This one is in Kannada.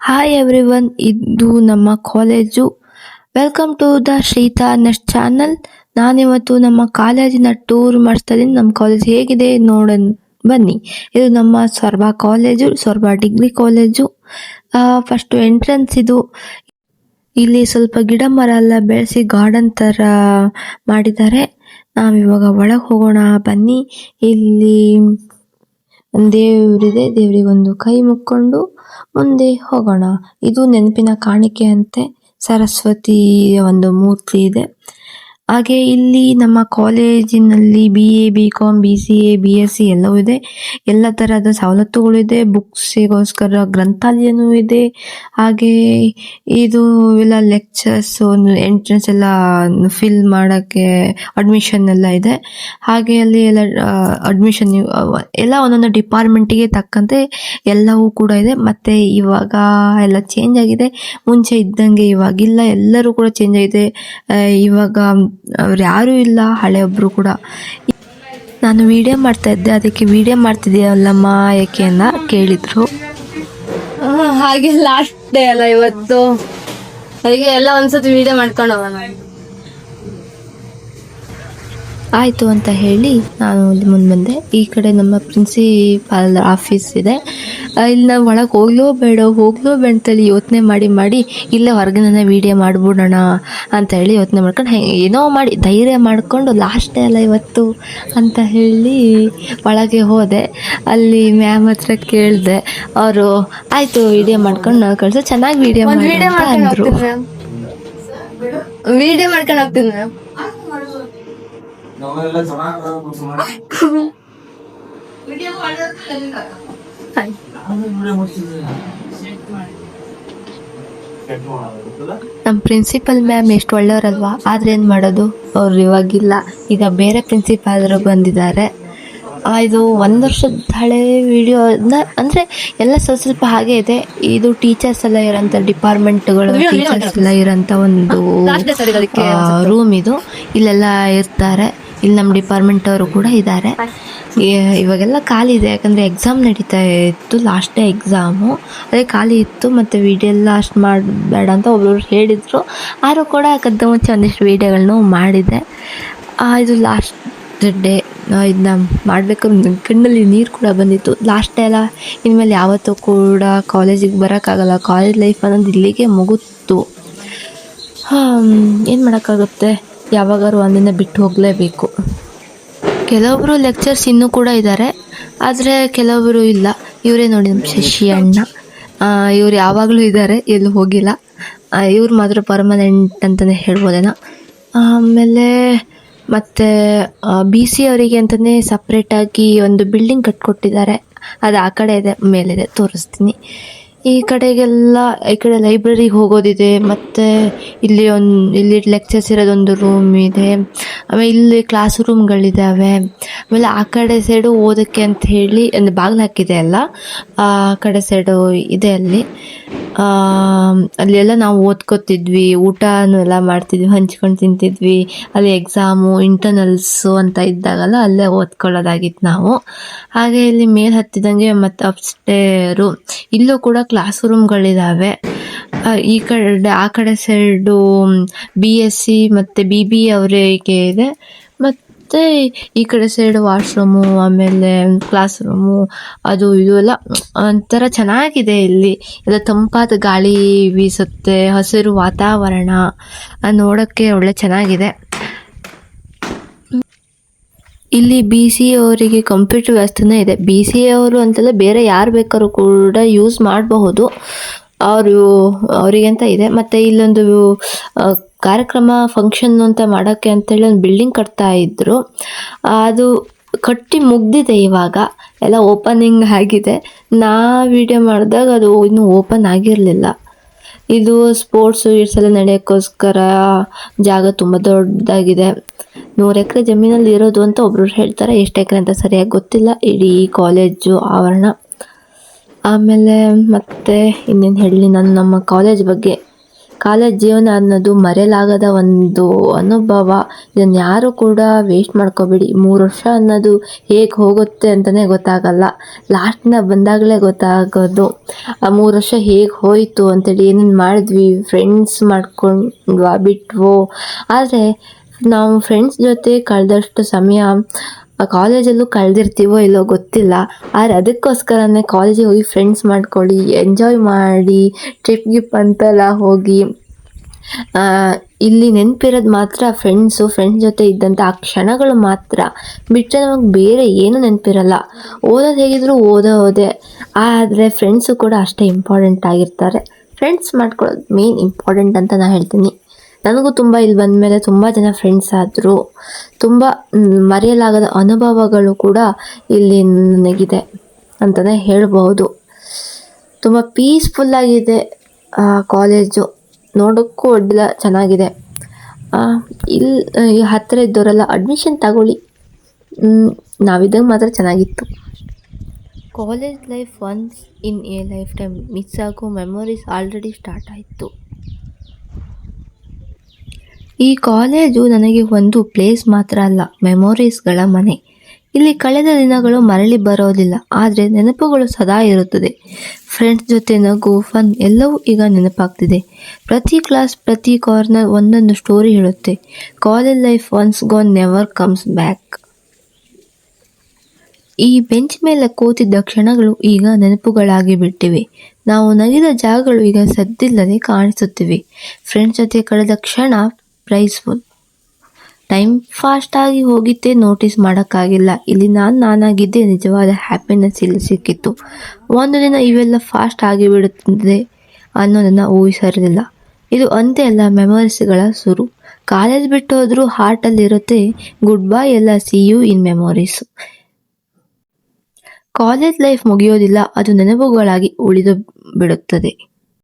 ಹಾಯ್ ಎವ್ರಿವನ್, ಇದು ನಮ್ಮ college. Welcome to the Shreetha nest channel. ನಾನಿವತ್ತು ನಮ್ಮ ಕಾಲೇಜಿನ ಟೂರ್ ಮಾಡಿಸ್ತಾ ಇದ್ದೀನಿ. ನಮ್ಮ ಕಾಲೇಜ್ ಹೇಗಿದೆ ನೋಡೋಣ ಬನ್ನಿ. ಇದು ನಮ್ಮ Soraba college, Soraba degree college. First entrance ಇದು. ಇಲ್ಲಿ ಸ್ವಲ್ಪ ಗಿಡ ಮರ ಎಲ್ಲ ಬೆಳೆಸಿ ಗಾರ್ಡನ್ ಥರ ಮಾಡಿದ್ದಾರೆ. ನಾವಿವಾಗ ಒಳಗೆ ಹೋಗೋಣ ಬನ್ನಿ. ಇಲ್ಲಿ ದೇವರಿದೆ, ದೇವರಿಗೆ ಒಂದು ಕೈ ಮುಕ್ಕೊಂಡು ಮುಂದೆ ಹೋಗೋಣ. ಇದು ನೆನಪಿನ ಕಾಣಿಕೆ ಅಂತೆ. ಸರಸ್ವತಿಯ ಒಂದು ಮೂರ್ತಿ ಇದೆ. ಹಾಗೆ ಇಲ್ಲಿ ನಮ್ಮ ಕಾಲೇಜಿನಲ್ಲಿ BA, BCom, BCA, BSc ಎಲ್ಲವೂ ಇದೆ. ಎಲ್ಲ ತರಹದ ಸವಲತ್ತುಗಳು ಇದೆ. ಬುಕ್ಸಿಗೋಸ್ಕರ ಗ್ರಂಥಾಲಯನೂ ಇದೆ. ಹಾಗೆ ಇದು ಎಲ್ಲ ಲೆಕ್ಚರ್ಸ್ ಒಂದು ಎಂಟ್ರೆನ್ಸ್ ಎಲ್ಲ ಫಿಲ್ ಮಾಡೋಕ್ಕೆ ಅಡ್ಮಿಷನ್ ಎಲ್ಲ ಇದೆ. ಹಾಗೆ ಅಲ್ಲಿ ಎಲ್ಲ ಅಡ್ಮಿಷನ್ ಎಲ್ಲ ಒಂದೊಂದು ಡಿಪಾರ್ಟ್ಮೆಂಟಿಗೆ ತಕ್ಕಂತೆ ಎಲ್ಲವೂ ಕೂಡ ಇದೆ. ಮತ್ತು ಇವಾಗ ಎಲ್ಲ ಚೇಂಜ್ ಆಗಿದೆ. ಮುಂಚೆ ಇದ್ದಂಗೆ ಇವಾಗಿಲ್ಲ, ಎಲ್ಲರೂ ಕೂಡ ಚೇಂಜ್ ಆಗಿದೆ. ಇವಾಗ ಅವ್ರು ಯಾರೂ ಇಲ್ಲ, ಹಳೆಯೊಬ್ಬರು ಕೂಡ. ನಾನು ವಿಡಿಯೋ ಮಾಡ್ತಾ ಇದ್ದೆ, ಅದಕ್ಕೆ ವಿಡಿಯೋ ಮಾಡ್ತಿದ್ದೀಯಲ್ಲಮ್ಮ ಯಾಕೆ ಅಂತ ಕೇಳಿದರು. ಹಾಗೆ ಲಾಸ್ಟ್ ಡೇ ಅಲ್ಲ ಇವತ್ತು, ಅದಕ್ಕೆ ಎಲ್ಲ ಒಂದ್ಸತಿ ವಿಡಿಯೋ ಮಾಡ್ಕೊಂಡು ಹೋಗೋಣ ಆಯಿತು ಅಂತ ಹೇಳಿ ನಾನು ಇಲ್ಲಿ ಮುಂದೆ ಬಂದೆ. ಈ ಕಡೆ ನಮ್ಮ ಪ್ರಿನ್ಸಿಪಾಲ್ ಆಫೀಸ್ ಇದೆ. ಇಲ್ಲಿ ನಾವು ಒಳಗೆ ಹೋಗ್ಲೋ ಬೇಡ ಅಂತೇಳಿ ಯೋಚನೆ ಮಾಡಿ ಇಲ್ಲೇ ಹೊರಗಿನ ವಿಡಿಯೋ ಮಾಡಿಬಿಡೋಣ ಅಂತ ಹೇಳಿ ಯೋಚನೆ ಮಾಡ್ಕೊಂಡು ಏನೋ ಮಾಡಿ ಧೈರ್ಯ ಮಾಡಿಕೊಂಡು ಲಾಸ್ಟ್ ಡೇ ಅಲ್ಲ ಇವತ್ತು ಅಂತ ಹೇಳಿ ಒಳಗೆ ಹೋದೆ. ಅಲ್ಲಿ ಮ್ಯಾಮ್ ಹತ್ರ ಕೇಳಿದೆ. ಅವರು ಆಯಿತು ವಿಡಿಯೋ ಮಾಡ್ಕೊಂಡು ನಾವು ಕಳಿಸೋ, ಚೆನ್ನಾಗಿ ವಿಡಿಯೋ ಅಂದರು. ವಿಡಿಯೋ ಮಾಡ್ಕೊಂಡು ಹೋಗ್ತೀನಿ ಮ್ಯಾಮ್. ನಮ್ಮ ಪ್ರಿನ್ಸಿಪಲ್ ಮ್ಯಾಮ್ ಎಷ್ಟು ಒಳ್ಳೆಯವರಲ್ವಾ, ಆದ್ರೆ ಏನು ಮಾಡೋದು, ಅವ್ರು ಇವಾಗಿಲ್ಲ. ಈಗ ಬೇರೆ ಪ್ರಿನ್ಸಿಪಾಲರು ಬಂದಿದ್ದಾರೆ. ಇದು 1 ವರ್ಷದ ಹಳೆ ವಿಡಿಯೋ ಅಂದರೆ ಎಲ್ಲ ಸ್ವಲ್ಪ ಹಾಗೆ ಇದೆ. ಇದು ಟೀಚರ್ಸ್ ಎಲ್ಲ ಇರೋಂಥ ಡಿಪಾರ್ಟ್ಮೆಂಟ್ಗಳು, ಟೀಚರ್ಸ್ ಎಲ್ಲ ಇರೋಂಥ ಒಂದು ರೂಮ್ ಇದು. ಇಲ್ಲೆಲ್ಲ ಇರ್ತಾರೆ. ಇಲ್ಲಿ ನಮ್ಮ ಡಿಪಾರ್ಟ್ಮೆಂಟ್ ಅವರು ಕೂಡ ಇದ್ದಾರೆ. ಇವಾಗೆಲ್ಲ ಖಾಲಿ ಇದೆ, ಯಾಕಂದರೆ ಎಕ್ಸಾಮ್ ನಡೀತಾ ಇತ್ತು, ಲಾಸ್ಟ್ ಡೇ ಎಕ್ಸಾಮು. ಅದೇ ಖಾಲಿ ಇತ್ತು. ಮತ್ತು ವಿಡಿಯೋ ಎಲ್ಲ ಅಷ್ಟು ಮಾಡಬೇಡ ಅಂತ ಒಬ್ಬರು ಹೇಳಿದರು. ಆದರೂ ಕೂಡ ಕದ್ದ ಮುಂಚೆ ಒಂದಿಷ್ಟು ವೀಡಿಯೋಗಳನ್ನು ಮಾಡಿದೆ. ಇದು ಲಾಸ್ಟ್ ಡೇ. ಇದನ್ನ ಮಾಡಬೇಕಾದ್ರೆ ಕಣ್ಣಲ್ಲಿ ನೀರು ಕೂಡ ಬಂದಿತ್ತು. ಲಾಸ್ಟ್ ಡೇ ಎಲ್ಲ ಇನ್ಮೇಲೆ ಯಾವತ್ತೂ ಕೂಡ ಕಾಲೇಜಿಗೆ ಬರೋಕ್ಕಾಗಲ್ಲ. ಕಾಲೇಜ್ ಲೈಫ್ ಅನ್ನೋದು ಇಲ್ಲಿಗೆ ಮುಗಿತು. ಏನು ಮಾಡೋಕ್ಕಾಗುತ್ತೆ, ಯಾವಾಗಾರು ಒಂದಿನ ಬಿಟ್ಟು ಹೋಗಲೇಬೇಕು. ಕೆಲವೊಬ್ಬರು ಲೆಕ್ಚರ್ಸ್ ಇನ್ನೂ ಕೂಡ ಇದ್ದಾರೆ, ಆದರೆ ಕೆಲವೊಬ್ಬರು ಇಲ್ಲ. ಇವರೇ ನೋಡಿ ನಮ್ಮ ಶಶಿ ಅಣ್ಣ. ಇವ್ರು ಯಾವಾಗಲೂ ಇದ್ದಾರೆ, ಎಲ್ಲೂ ಹೋಗಿಲ್ಲ. ಇವ್ರು ಮಾತ್ರ ಪರ್ಮನೆಂಟ್ ಅಂತಲೇ ಹೇಳ್ಬೋದೇನೋ. ಆಮೇಲೆ ಮತ್ತು BC ಅವರಿಗೆ ಅಂತಲೇ ಸಪ್ರೇಟಾಗಿ ಒಂದು ಬಿಲ್ಡಿಂಗ್ ಕಟ್ಕೊಟ್ಟಿದ್ದಾರೆ. ಅದು ಆ ಕಡೆ ಇದೆ, ಮೇಲಿದೆ, ತೋರಿಸ್ತೀನಿ. ಈ ಕಡೆಗೆಲ್ಲ ಈ ಕಡೆ ಲೈಬ್ರರಿಗೆ ಹೋಗೋದಿದೆ. ಮತ್ತು ಇಲ್ಲಿ ಲೆಕ್ಚರ್ಸ್ ಇರೋದೊಂದು ರೂಮ್ ಇದೆ. ಆಮೇಲೆ ಇಲ್ಲಿ ಕ್ಲಾಸ್ ರೂಮ್ಗಳಿದ್ದಾವೆ. ಆಮೇಲೆ ಆ ಕಡೆ ಸೈಡು ಓದೋಕ್ಕೆ ಅಂತ ಹೇಳಿ ಒಂದು ಬಾಗಿಲು ಹಾಕಿದೆ ಅಲ್ಲ, ಆ ಕಡೆ ಸೈಡು ಇದೆ. ಅಲ್ಲೆಲ್ಲ ನಾವು ಓದ್ಕೋತಿದ್ವಿ, ಊಟನೂ ಎಲ್ಲ ಮಾಡ್ತಿದ್ವಿ, ಹಂಚ್ಕೊಂಡು ತಿಂತಿದ್ವಿ. ಅಲ್ಲಿ ಎಕ್ಸಾಮು ಇಂಟರ್ನಲ್ಸು ಅಂತ ಇದ್ದಾಗಲ್ಲ ಅಲ್ಲೇ ಓದ್ಕೊಳ್ಳೋದಾಗಿತ್ತು ನಾವು. ಹಾಗೆ ಇಲ್ಲಿ ಮೇಲೆ ಹತ್ತಿದಂಗೆ ಮತ್ತು ಅಪ್ಸ್ಟೇರು ಇಲ್ಲೂ ಕೂಡ ಕ್ಲಾಸ್ ರೂಮ್ಗಳಿದ್ದಾವೆ. ಆ ಕಡೆ ಸೈಡು BSc ಮತ್ತು BBA ಅವರಿಗೆ ಇದೆ. ಮತ್ತು ಈ ಕಡೆ ಸೈಡ್ ವಾಶ್ರೂಮು, ಆಮೇಲೆ ಕ್ಲಾಸ್ ರೂಮು, ಅದು ಇದು ಎಲ್ಲ ಒಂಥರ ಚೆನ್ನಾಗಿದೆ. ಇಲ್ಲಿ ಎಲ್ಲ ತಂಪಾದ ಗಾಳಿ ಬೀಸುತ್ತೆ, ಹಸಿರು ವಾತಾವರಣ ನೋಡೋಕ್ಕೆ ಒಳ್ಳೆ ಚೆನ್ನಾಗಿದೆ. ಇಲ್ಲಿ BCA ಅವರಿಗೆ ಕಂಪ್ಯೂಟರ್ ವ್ಯವಸ್ಥೆನೇ ಇದೆ. BCA ಅವರು ಅಂತಲ್ಲ, ಬೇರೆ ಯಾರು ಬೇಕಾದ್ರೂ ಕೂಡ ಯೂಸ್ ಮಾಡಬಹುದು, ಅವರಿಗಂತ ಇದೆ. ಮತ್ತು ಇಲ್ಲೊಂದು ಕಾರ್ಯಕ್ರಮ ಫಂಕ್ಷನ್ ಅಂತ ಮಾಡೋಕ್ಕೆ ಅಂತೇಳಿ ಒಂದು ಬಿಲ್ಡಿಂಗ್ ಕಟ್ತಾ ಇದ್ದರು. ಅದು ಕಟ್ಟಿ ಮುಗ್ದಿದೆ, ಇವಾಗ ಎಲ್ಲ ಓಪನಿಂಗ್ ಆಗಿದೆ. ವಿಡಿಯೋ ಮಾಡಿದಾಗ ಅದು ಇನ್ನೂ ಓಪನ್ ಆಗಿರಲಿಲ್ಲ. ಇದು ಸ್ಪೋರ್ಟ್ಸು ಎಲ್ಲ ನಡೆಯೋಕ್ಕೋಸ್ಕರ ಜಾಗ ತುಂಬ ದೊಡ್ಡದಾಗಿದೆ. 100 ಎಕರೆ ಜಮೀನಲ್ಲಿ ಇರೋದು ಅಂತ ಒಬ್ಬರು ಹೇಳ್ತಾರೆ. ಎಷ್ಟು ಎಕರೆ ಅಂತ ಸರಿಯಾಗಿ ಗೊತ್ತಿಲ್ಲ, ಇಡೀ ಕಾಲೇಜು ಆವರಣ. ಆಮೇಲೆ ಮತ್ತೆ ಇನ್ನೇನು ಹೇಳಲಿ ನಾನು ನಮ್ಮ ಕಾಲೇಜ್ ಬಗ್ಗೆ. ಕಾಲೇಜ್ ಜೀವನ ಅನ್ನೋದು ಮರೆಯಲಾಗದ ಒಂದು ಅನುಭವ. ಇದನ್ನು ಯಾರು ಕೂಡ ವೇಸ್ಟ್ ಮಾಡ್ಕೋಬೇಡಿ. 3 ವರ್ಷ ಅನ್ನೋದು ಹೇಗೆ ಹೋಗುತ್ತೆ ಅಂತಲೇ ಗೊತ್ತಾಗಲ್ಲ. ಲಾಸ್ಟ್ನ ಬಂದಾಗಲೇ ಗೊತ್ತಾಗೋದು ಆ 3 ವರ್ಷ ಹೇಗೆ ಹೋಯಿತು ಅಂತೇಳಿ, ಏನೇನು ಮಾಡಿದ್ವಿ, ಫ್ರೆಂಡ್ಸ್ ಮಾಡ್ಕೊಂಡ್ವಾ ಬಿಟ್ವೋ. ಆದರೆ ನಾವು ಫ್ರೆಂಡ್ಸ್ ಜೊತೆ ಕಳೆದಷ್ಟು ಸಮಯ ಕಾಲೇಜಲ್ಲೂ ಕಳೆದಿರ್ತೀವೋ ಇಲ್ಲೋ ಗೊತ್ತಿಲ್ಲ. ಆದರೆ ಅದಕ್ಕೋಸ್ಕರನೇ ಕಾಲೇಜಿಗೆ ಹೋಗಿ ಫ್ರೆಂಡ್ಸ್ ಮಾಡ್ಕೊಳ್ಳಿ, ಎಂಜಾಯ್ ಮಾಡಿ, ಟ್ರಿಪ್ ಗಿಪ್ ಅಂತೆಲ್ಲ ಹೋಗಿ. ಇಲ್ಲಿ ನೆನಪಿರೋದು ಮಾತ್ರ ಫ್ರೆಂಡ್ಸ್ ಜೊತೆ ಇದ್ದಂಥ ಆ ಕ್ಷಣಗಳು ಮಾತ್ರ. ಬಿಟ್ಟರೆ ನಮಗೆ ಬೇರೆ ಏನೂ ನೆನಪಿರಲ್ಲ. ಓದೋದು ಹೇಗಿದ್ರು ಓದೋದೇ, ಆದರೆ ಫ್ರೆಂಡ್ಸು ಕೂಡ ಅಷ್ಟೇ ಇಂಪಾರ್ಟೆಂಟ್ ಆಗಿರ್ತಾರೆ. ಫ್ರೆಂಡ್ಸ್ ಮಾಡ್ಕೊಳ್ಳೋದು ಮೇನ್ ಇಂಪಾರ್ಟೆಂಟ್ ಅಂತ ನಾನು ಹೇಳ್ತೀನಿ. ನನಗೂ ತುಂಬ ಇಲ್ಲಿ ಬಂದಮೇಲೆ ತುಂಬ ಜನ ಫ್ರೆಂಡ್ಸ್ ಆದರು. ತುಂಬ ಮರೆಯಲಾಗದ ಅನುಭವಗಳು ಕೂಡ ಇಲ್ಲಿ ನನಗಿದೆ ಅಂತಲೇ ಹೇಳ್ಬೋದು. ತುಂಬ ಪೀಸ್ಫುಲ್ಲಾಗಿದೆ ಕಾಲೇಜು. ನೋಡೋಕ್ಕೂ ಅಡ್ಡಿಲ್ಲ, ಚೆನ್ನಾಗಿದೆ. ಇಲ್ಲಿ ಹತ್ತಿರ ಇದ್ದವರೆಲ್ಲ ಅಡ್ಮಿಷನ್ ತಗೊಳ್ಳಿ. ನಾವಿದ್ದಾಗ ಮಾತ್ರ ಚೆನ್ನಾಗಿತ್ತು. College life once in a life time. Miss ಆಗೋ ಮೆಮೊರೀಸ್ ಆಲ್ರೆಡಿ ಸ್ಟಾರ್ಟ್ ಆಯಿತು. ಈ ಕಾಲೇಜು ನನಗೆ ಒಂದು ಪ್ಲೇಸ್ ಮಾತ್ರ ಅಲ್ಲ, ಮೆಮೊರೀಸ್ಗಳ ಮನೆ. ಇಲ್ಲಿ ಕಳೆದ ದಿನಗಳು ಮರಳಿ ಬರೋದಿಲ್ಲ, ಆದರೆ ನೆನಪುಗಳು ಸದಾ ಇರುತ್ತದೆ. ಫ್ರೆಂಡ್ಸ್ ಜೊತೆ ನಗು, ಫನ್ ಎಲ್ಲವೂ ಈಗ ನೆನಪಾಗ್ತಿದೆ. ಪ್ರತಿ ಕ್ಲಾಸ್, ಪ್ರತಿ ಕಾರ್ನರ್ ಒಂದೊಂದು ಸ್ಟೋರಿ ಹೇಳುತ್ತೆ. College life once gone never comes back. ಈ ಬೆಂಚ್ ಮೇಲೆ ಕೂತಿದ್ದ ಕ್ಷಣಗಳು ಈಗ ನೆನಪುಗಳಾಗಿ ಬಿಟ್ಟಿವೆ. ನಾವು ನಗಿದ ಜಾಗಗಳು ಈಗ ಸದ್ದಿಲ್ಲದೆ ಕಾಣಿಸುತ್ತಿವೆ. ಫ್ರೆಂಡ್ಸ್ ಜೊತೆ ಕಳೆದ ಕ್ಷಣ ಪ್ರೈಸ್ಫುಲ್. ಟೈಮ್ ಫಾಸ್ಟಾಗಿ ಹೋಗಿದ್ದೆ ನೋಟಿಸ್ ಮಾಡೋಕ್ಕಾಗಿಲ್ಲ. ಇಲ್ಲಿ ನಾನಾಗಿದ್ದೆ, ನಿಜವಾದ ಹ್ಯಾಪಿನೆಸ್ ಇಲ್ಲಿ ಸಿಕ್ಕಿತ್ತು. ಒಂದು ದಿನ ಇವೆಲ್ಲ ಫಾಸ್ಟ್ ಆಗಿಬಿಡುತ್ತದೆ ಅನ್ನೋದನ್ನು ಊಹಿಸಿರಲಿಲ್ಲ. ಇದು ಅಂತೆ ಅಲ್ಲ, ಮೆಮೊರೀಸ್ಗಳ ಶುರು. ಕಾಲೇಜ್ ಬಿಟ್ಟು ಹೋದ್ರೂ ಹಾರ್ಟಲ್ಲಿರುತ್ತೆ ಗುಡ್ ಬೈ ಎಲ್ಲ, see you in memories. College life ಮುಗಿಯೋದಿಲ್ಲ, ಅದು ನೆನಪುಗಳಾಗಿ ಉಳಿದು ಬಿಡುತ್ತದೆ.